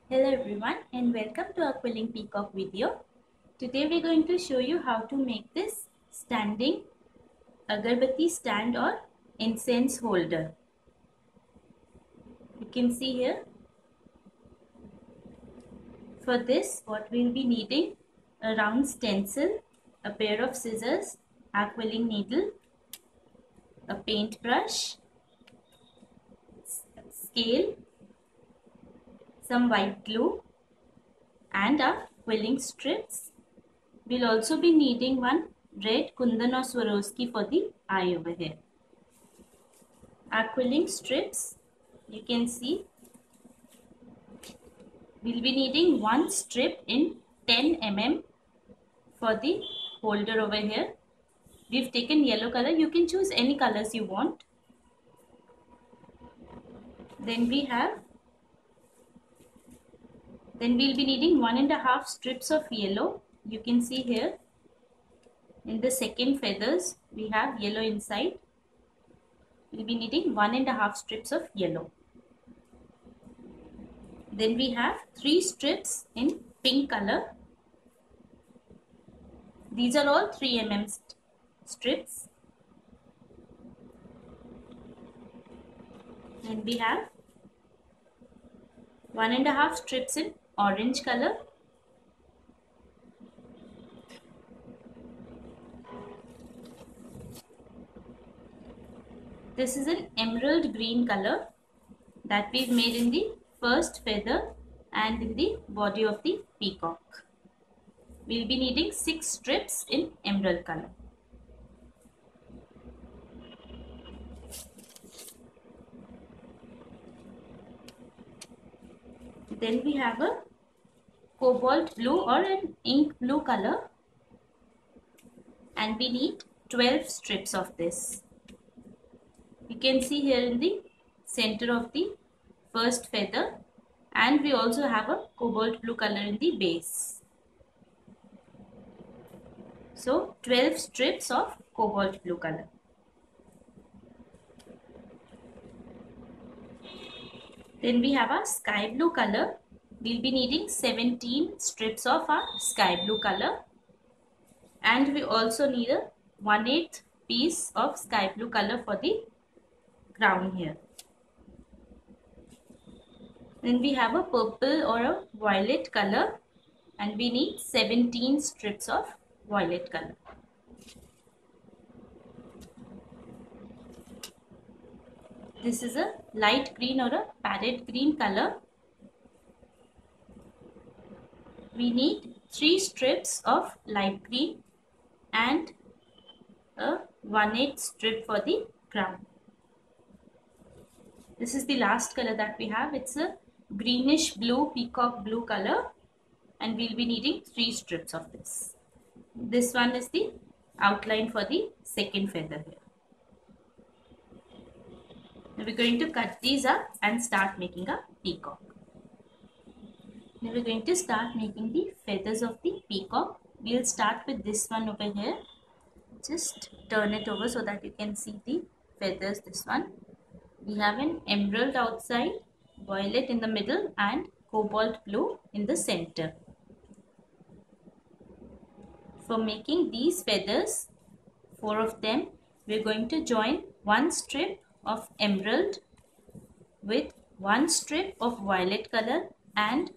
Hello everyone and welcome to our Quilling Peacock video. Today we are going to show you how to make this standing agarbatti stand or incense holder. You can see here. For this what we will be needing: a round stencil, a pair of scissors, a quilling needle, a paintbrush, scale, some white glue and our quilling strips. We'll also be needing one red Kundan or Swarovski for the eye over here. Our quilling strips, you can see, we'll be needing one strip in 10 mm for the holder over here. We've taken yellow color. You can choose any colors you want. Then we'll be needing 1.5 strips of yellow. You can see here in the second feathers we have yellow inside. We'll be needing 1.5 strips of yellow. Then we have 3 strips in pink color. These are all 3 mm strips. And we have 1.5 strips in orange color. This is an emerald green color that we've made in the first feather and in the body of the peacock. We'll be needing 6 strips in emerald color. Then we have a cobalt blue or an ink blue color, and we need 12 strips of this. You can see here in the center of the first feather, and we also have a cobalt blue color in the base. So 12 strips of cobalt blue color. Then we have our sky blue color. We'll be needing 17 strips of our sky blue color, and we also need a 1/8 piece of sky blue color for the crown here. Then we have a purple or a violet color, and we need 17 strips of violet color. This is a light green or a parrot green color. We need 3 strips of light green and a 1/8 strip for the crown. This is the last color that we have. It's a greenish blue, peacock blue color, and we'll be needing 3 strips of this. This one is the outline for the second feather here. Now we're going to cut these up and start making a peacock. Now we're going to start making the feathers of the peacock. We'll start with this one over here. Just turn it over so that you can see the feathers. This one. We have an emerald outside, violet in the middle, and cobalt blue in the center. For making these feathers, 4 of them, we're going to join 1 strip of emerald with 1 strip of violet color and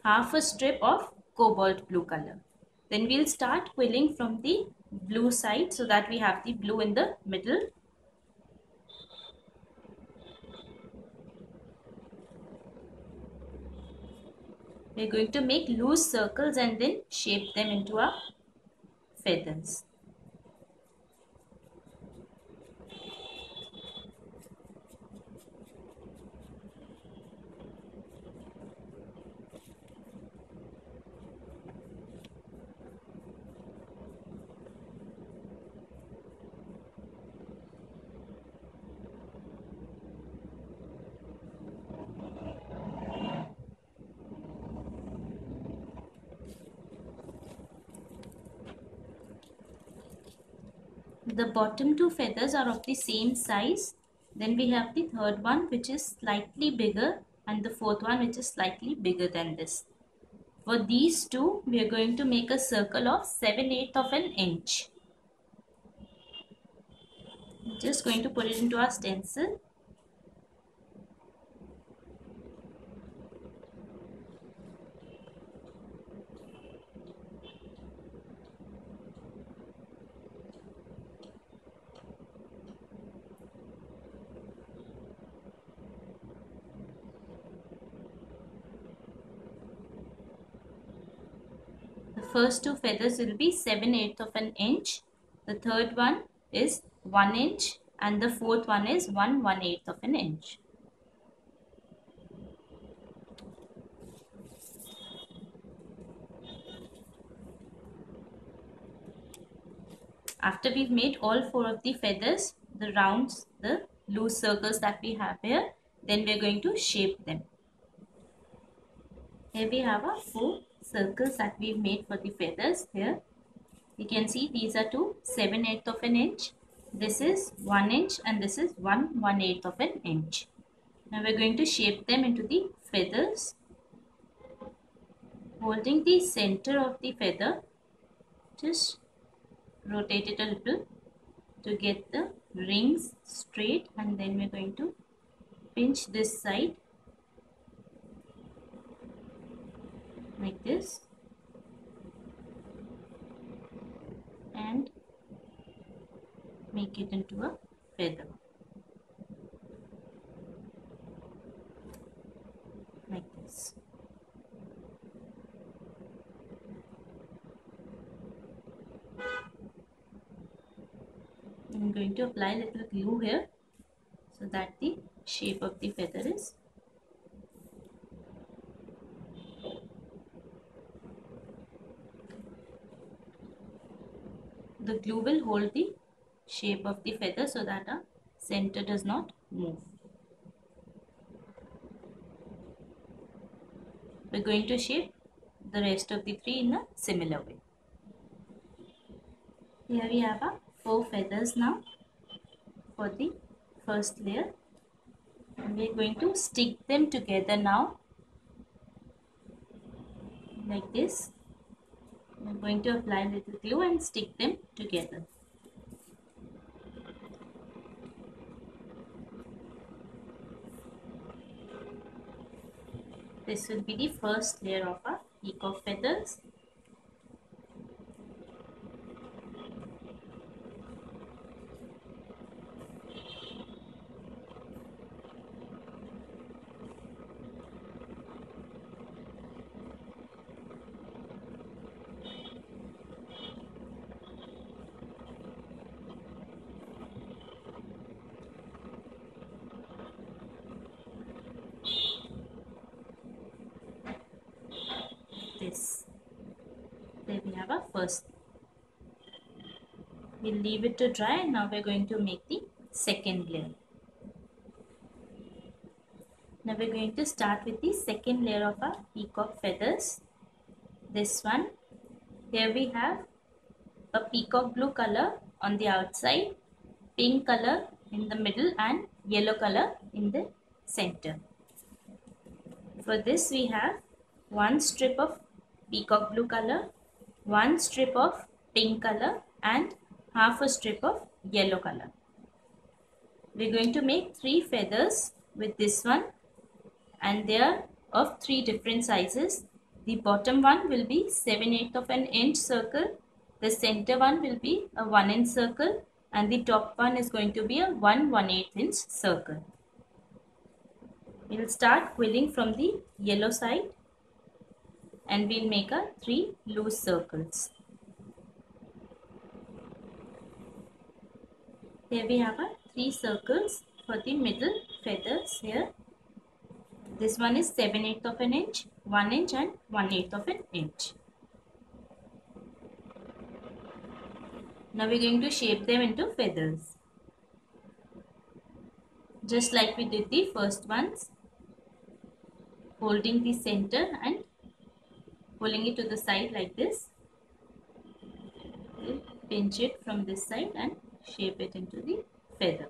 half a strip of cobalt blue color. Then we'll start quilling from the blue side so that we have the blue in the middle. We're going to make loose circles and then shape them into our feathers. The bottom 2 feathers are of the same size. Then we have the third one, which is slightly bigger and the fourth one which is slightly bigger than this. For these two, we are going to make a circle of 7/8 of an inch. Just going to put it into our stencil. The first two feathers will be 7/8 of an inch. The third one is 1 inch and the fourth one is 1/8 of an inch. After we've made all four of the feathers, the rounds, the loose circles that we have here, then we're going to shape them. Here we have our 4 circles that we've made for the feathers here. You can see these are two 7/8 of an inch. This is 1 inch and this is 1/8 of an inch. Now we're going to shape them into the feathers. Holding the center of the feather, just rotate it a little to get the rings straight, and then we're going to pinch this side like this and make it into a feather like this. I'm going to apply a little glue here so that the shape of the feather is the glue will hold the shape of the feather so that our center does not move. We're going to shape the rest of the 3 in a similar way. Here we have our 4 feathers now for the first layer, and we're going to stick them together now like this. I'm going to apply a little glue and stick them together. This will be the first layer of our peacock feathers. This. There we have our first. We'll leave it to dry, and now we're going to make the second layer. Now we're going to start with the second layer of our peacock feathers. This one. Here we have a peacock blue color on the outside, pink color in the middle and yellow color in the center. For this we have one strip of peacock blue color, one strip of pink color and half a strip of yellow color. We're going to make 3 feathers with this one, and they are of 3 different sizes. The bottom one will be 7/8 of an inch circle, the center one will be a 1 inch circle, and the top one is going to be a 1/8 inch circle. We'll start quilling from the yellow side and we'll make our 3 loose circles. Here we have our 3 circles for the middle feathers here. This one is 7/8 of an inch, 1 inch and 1/8 of an inch. Now we're going to shape them into feathers. Just like we did the first ones, holding the center and pulling it to the side like this. We'll pinch it from this side and shape it into the feather.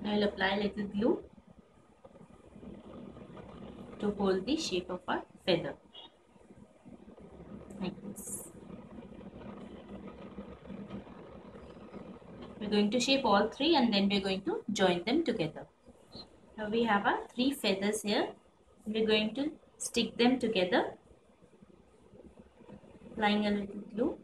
Now I'll apply a little glue to hold the shape of our feather, like this. We're going to shape all three and then we're going to join them together. Now we have our three feathers here. We're going to stick them together, applying a little glue.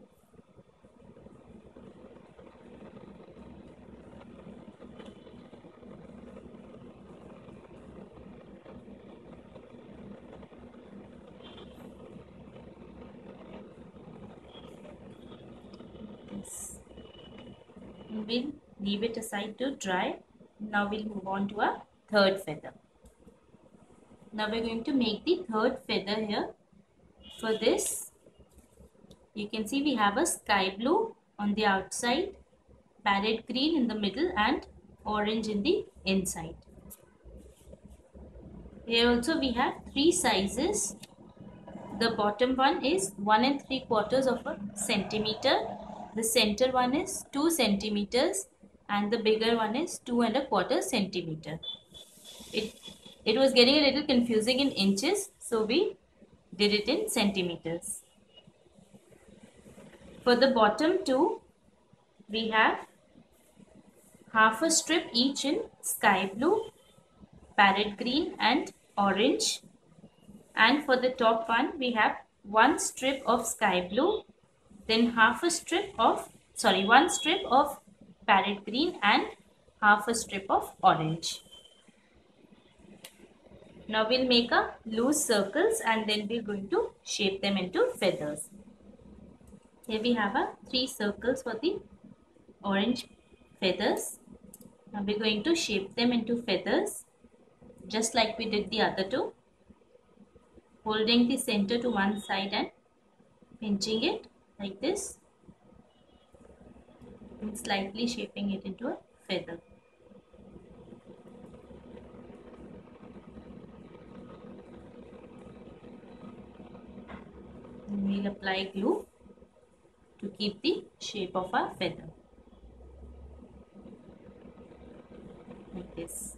We'll leave it aside to dry. Now we'll move on to our third feather. Now we're going to make the third feather here. For this, you can see we have a sky blue on the outside, parrot green in the middle and orange in the inside. Here also we have three sizes. The bottom one is 1 3/4 of a centimeter. The center one is 2 centimeters and the bigger one is 2 1/4 centimeter. It was getting a little confusing in inches, so we did it in centimeters. For the bottom two, we have half a strip each in sky blue, parrot green and orange. And for the top one, we have one strip of sky blue, then one strip of parrot green and half a strip of orange. Now we'll make a loose circles and then we're going to shape them into feathers. Here we have a 3 circles for the orange feathers. Now we're going to shape them into feathers just like we did the other two, holding the center to one side and pinching it like this and slightly shaping it into a feather. And we'll apply glue to keep the shape of our feather, like this.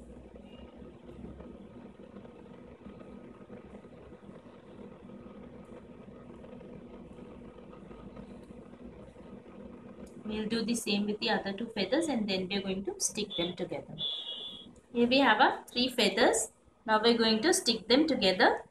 We'll do the same with the other two feathers and then we're going to stick them together. Here we have our 3 feathers. Now we're going to stick them together.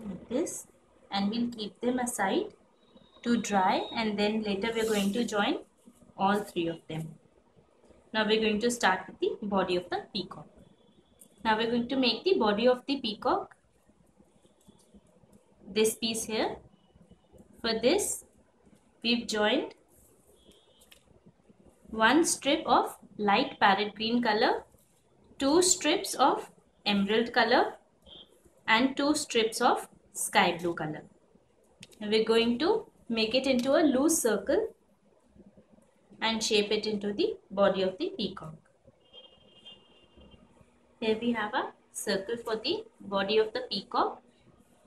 Like this, and we'll keep them aside to dry and then later we're going to join all 3 of them. Now we're going to start with the body of the peacock. Now we're going to make the body of the peacock, this piece here. For this, we've joined one strip of light parrot green color, 2 strips of emerald color and 2 strips of sky blue color. Now we're going to make it into a loose circle and shape it into the body of the peacock. Here we have a circle for the body of the peacock.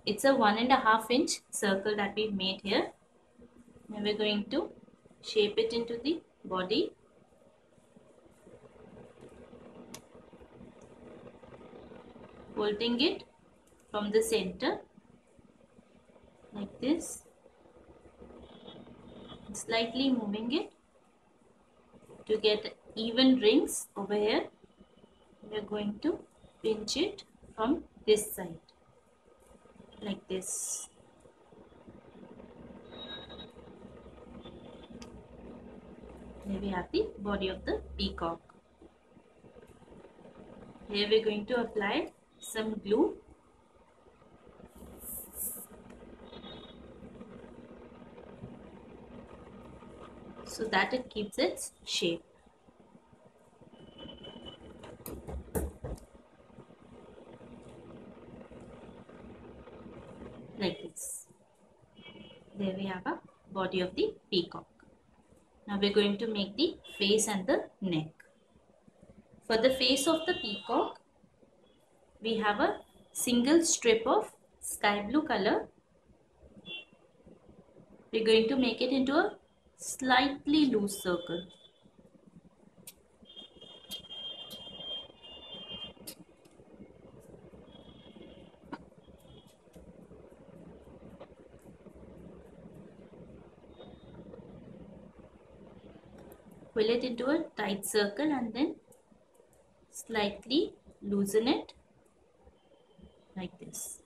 It's a 1.5 inch circle that we've made here. Now we're going to shape it into the body. Holding it from the center like this, slightly moving it to get even rings over here. We are going to pinch it from this side like this. Here we have the body of the peacock. Here we are going to apply some glue so that it keeps its shape. Like this. There we have a body of the peacock. Now we're going to make the face and the neck. For the face of the peacock, we have a single strip of sky blue color. We're going to make it into a slightly loose circle. Fill it into a tight circle and then slightly loosen it like this.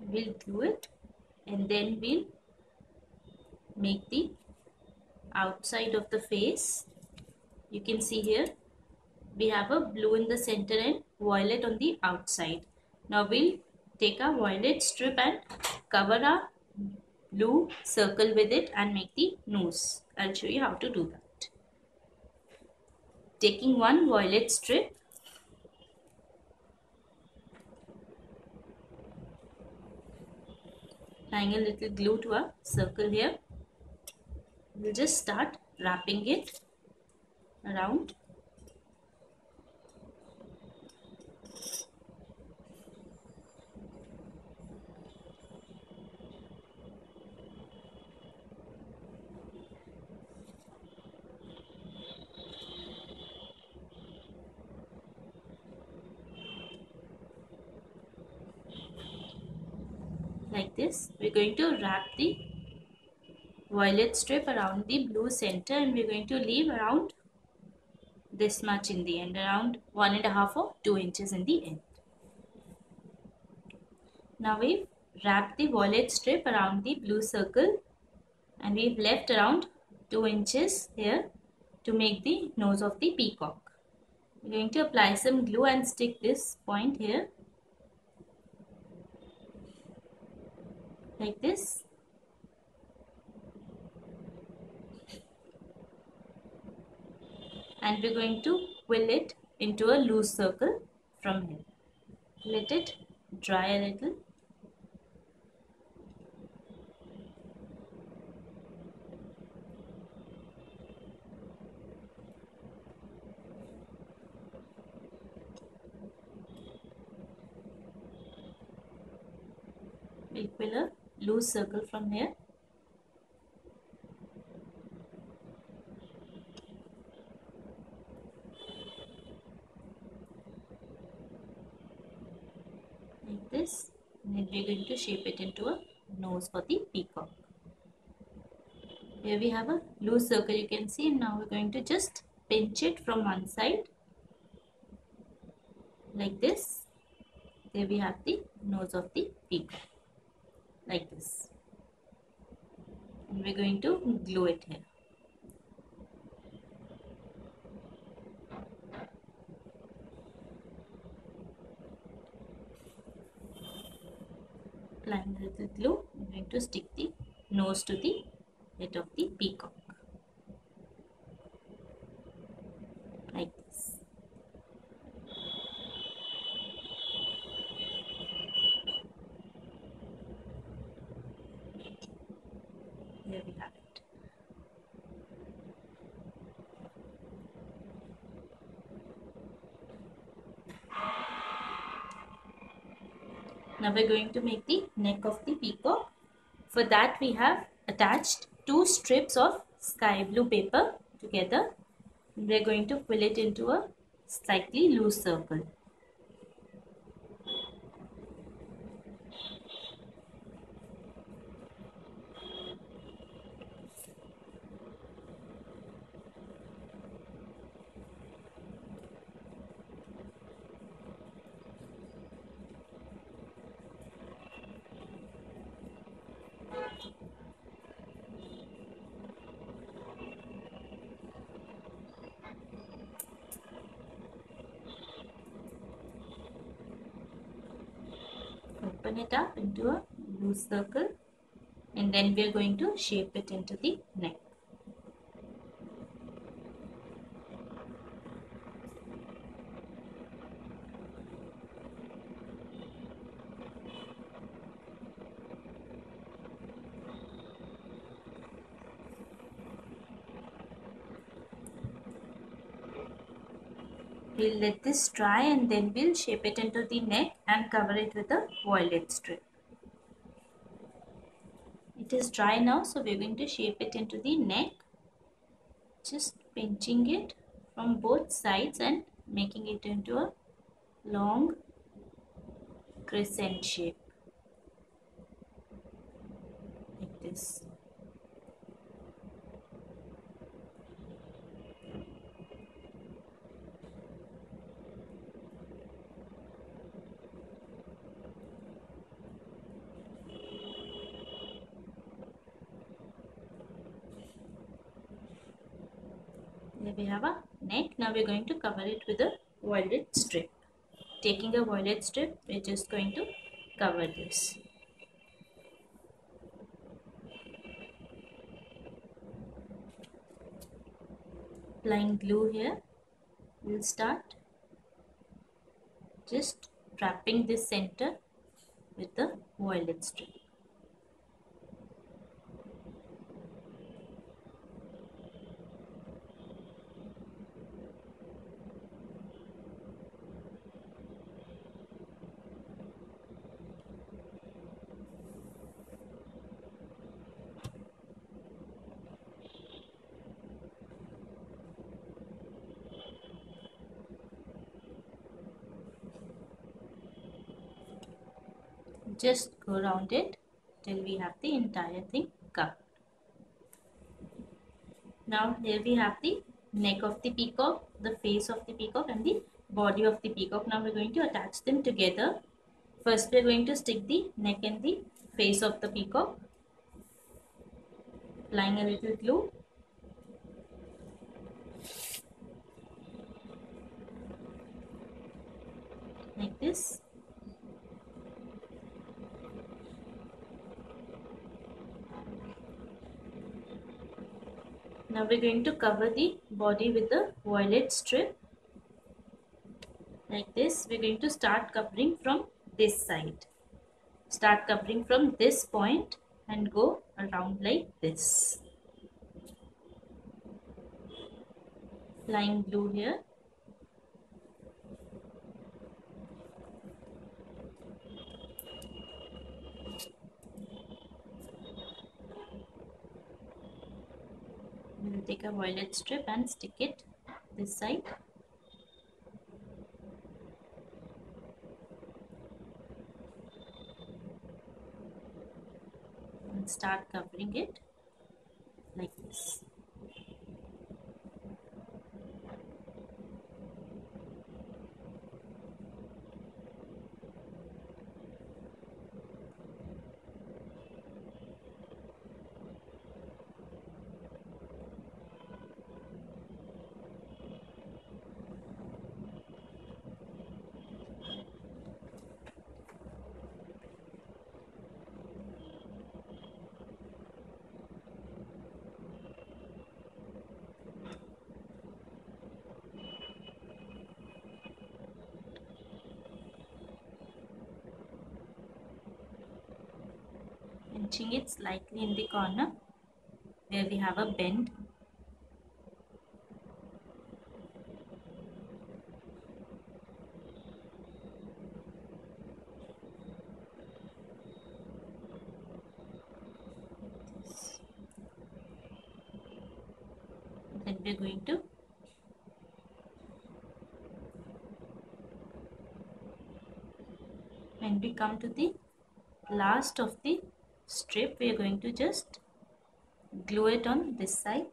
We'll glue it and then we'll make the outside of the face. You can see here we have a blue in the center and violet on the outside. Now we'll take a violet strip and cover a blue circle with it and make the nose. I'll show you how to do that. Taking one violet strip, applying a little glue to a circle here, we'll just start wrapping it around. Like this, we're going to wrap the violet strip around the blue center and we're going to leave around this much in the end, around 1.5 or 2 inches in the end. Now we've wrapped the violet strip around the blue circle and we've left around 2 inches here to make the nose of the peacock. We're going to apply some glue and stick this point here like this. And we're going to fill it into a loose circle from here. Let it dry a little. We'll fill a loose circle from here. Like this. And then we're going to shape it into a nose for the peacock. Here we have a loose circle, you can see, and now we're going to just pinch it from one side like this. There we have the nose of the peacock like this, and we're going to glue it here. Applying a little glue, I'm going to stick the nose to the head of the peacock like this. Here we have it. Now we're going to make the neck of the peacock. For that we have attached 2 strips of sky blue paper together. We're going to fill it into a slightly loose circle. Open it up into a loose circle and then we are going to shape it into the neck. We'll let this dry and then we'll shape it into the neck and cover it with a violet strip. It is dry now, so we're going to shape it into the neck. Just pinching it from both sides and making it into a long crescent shape like this. Here we have a neck. Now we're going to cover it with a violet strip. Taking a violet strip, we're just going to cover this. Applying glue here, we'll start just wrapping this center with the violet strip. Just go around it till we have the entire thing covered. Now here we have the neck of the peacock, the face of the peacock and the body of the peacock. Now we're going to attach them together. First we're going to stick the neck and the face of the peacock. Applying a little glue. Like this. Now we're going to cover the body with the violet strip. Like this. We're going to start covering from this side. Start covering from this point and go around like this. Applying glue here. We will take a violet strip and stick it this side. And start covering it like this. Pinching it slightly in the corner where we have a bend. Then we're going to when we come to the last of the strip, we are going to just glue it on this side.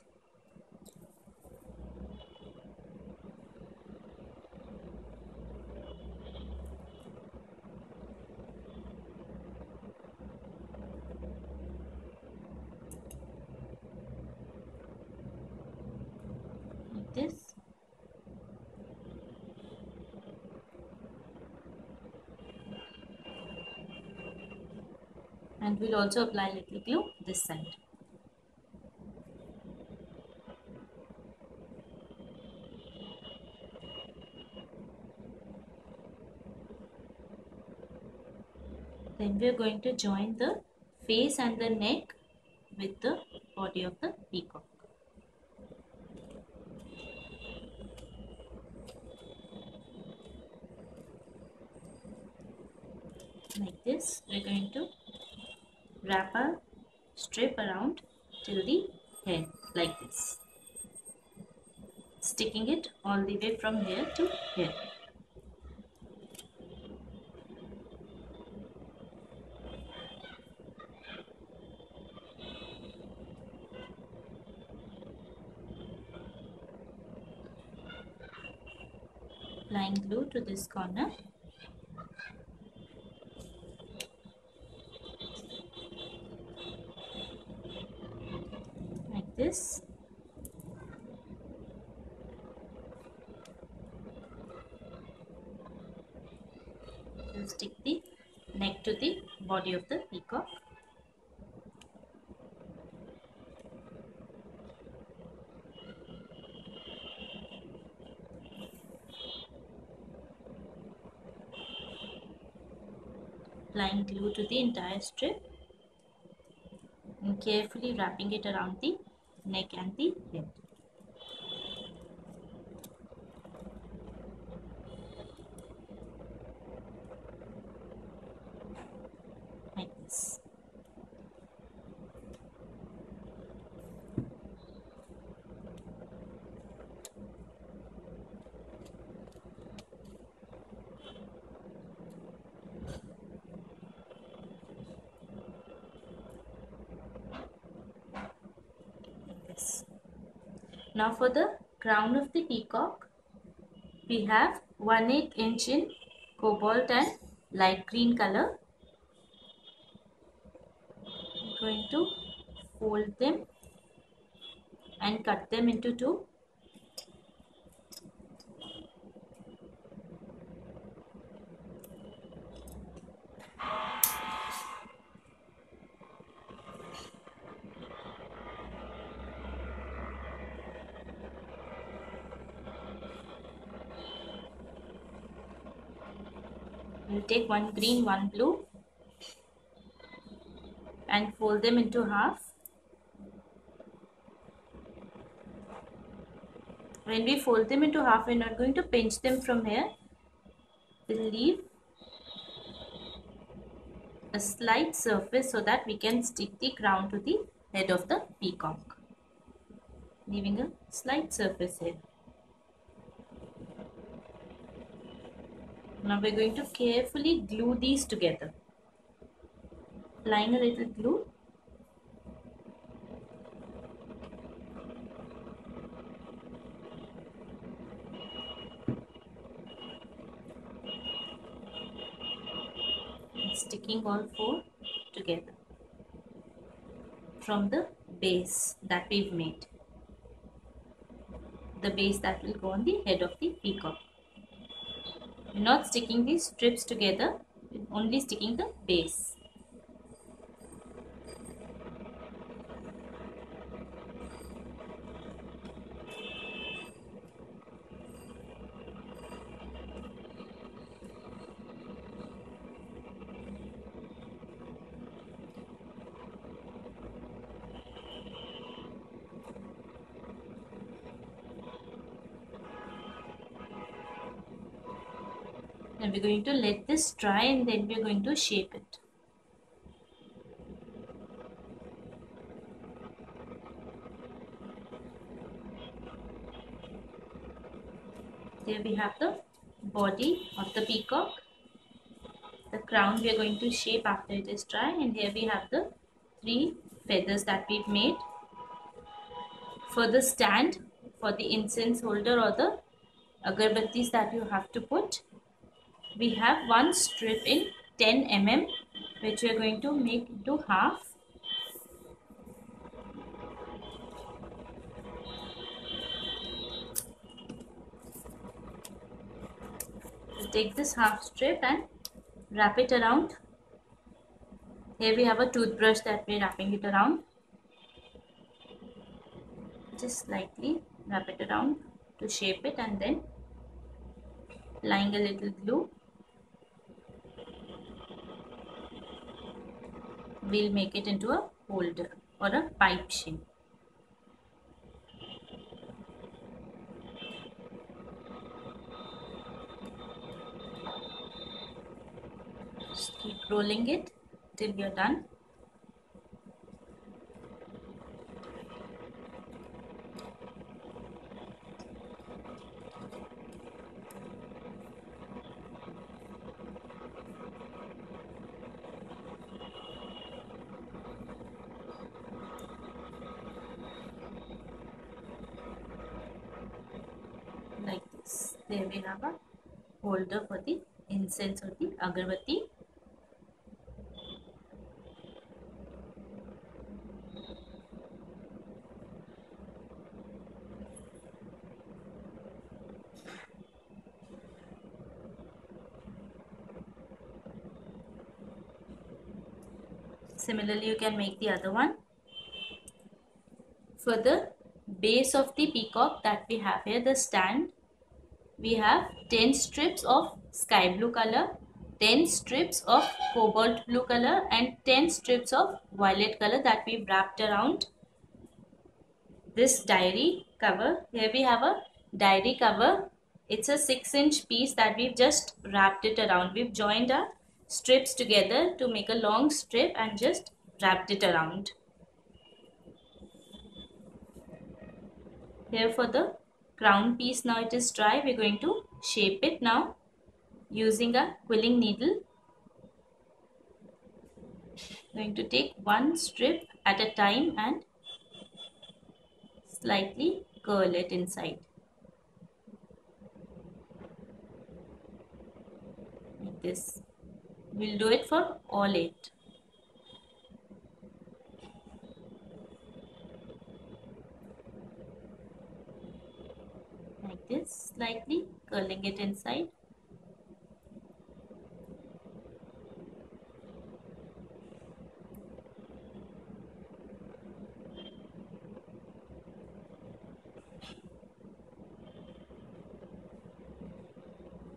Like this. And we'll also apply little glue this side. Then we are going to join the face and the neck with the body of the peacock. Like this, we're going to wrap a strip around till the head, like this, sticking it all the way from here to here. Applying glue to this corner. Like this. We'll stick the neck to the body of the peacock. Applying glue to the entire strip and carefully wrapping it around the neck and the head. Like this. Now for the crown of the peacock, we have 1/8 inch in cobalt and light green color. I'm going to fold them and cut them into two. We'll take one green, one blue and fold them into half. When we fold them into half, we're not going to pinch them from here. We'll leave a slight surface so that we can stick the crown to the head of the peacock. Leaving a slight surface here. Now we're going to carefully glue these together. Applying a little glue. And sticking all four together from the base that we've made. The base that will go on the head of the peacock. We're not sticking these strips together, we're only sticking the base. And we're going to let this dry and then we're going to shape it. There we have the body of the peacock. The crown we are going to shape after it is dry, and here we have the 3 feathers that we've made. For the stand, for the incense holder or the agarbattis that you have to put, we have one strip in 10 mm which we are going to make into half. We'll take this half strip and wrap it around. Here we have a toothbrush that we're wrapping it around. Just slightly wrap it around to shape it and then applying a little glue. We'll make it into a holder or a pipe shape. Just keep rolling it till you're done. Like this. There we have a holder for the incense or the agarbatti. Similarly, you can make the other one. For the base of the peacock that we have here, the stand, we have 10 strips of sky blue color, 10 strips of cobalt blue color and 10 strips of violet color that we wrapped around this diary cover. Here we have a diary cover. It's a 6-inch piece that we've just wrapped it around. We've joined our strips together to make a long strip and just wrapped it around. Here for the crown piece, now it is dry. We're going to shape it now using a quilling needle. Going to take one strip at a time and slightly curl it inside. Like this. We'll do it for all 8. Like this, slightly curling it inside.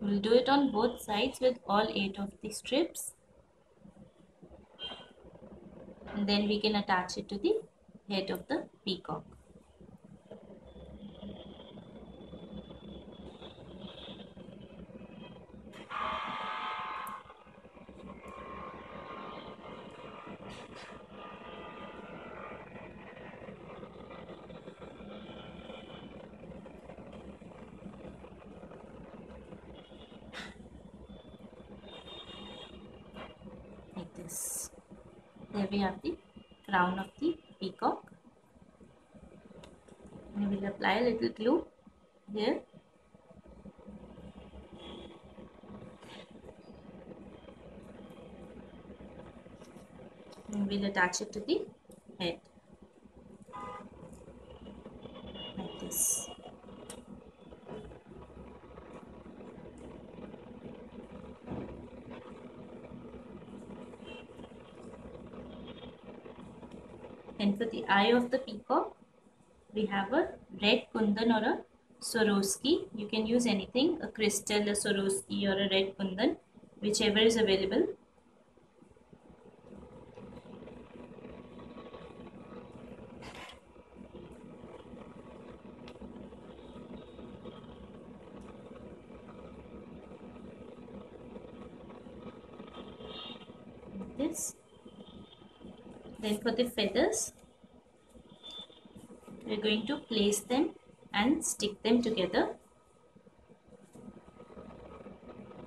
We'll do it on both sides with all 8 of the strips. And then we can attach it to the head of the peacock. Like this. There we have the crown of the peacock. And we will apply a little glue here. And we'll attach it to the head. Like this. And for the eye of the peacock, we have a red kundan or a Swarovski. You can use anything, a crystal, a Swarovski or a red kundan, whichever is available. Like this. Then for the feathers, we are going to place them and stick them together,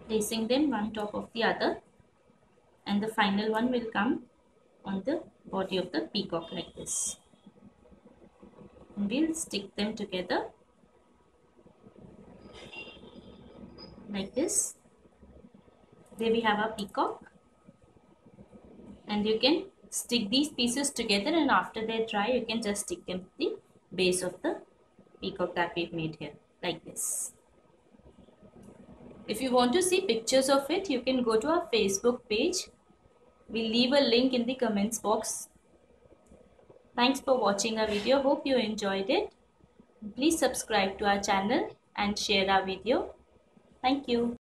placing them one top of the other, and the final one will come on the body of the peacock like this. And we'll stick them together like this. There we have our peacock, and you can stick these pieces together, and after they dry you can just stick them to the base of the peacock that we've made here like this. If you want to see pictures of it, you can go to our Facebook page. We'll leave a link in the comments box. Thanks for watching our video. Hope you enjoyed it. Please subscribe to our channel and share our video. Thank you.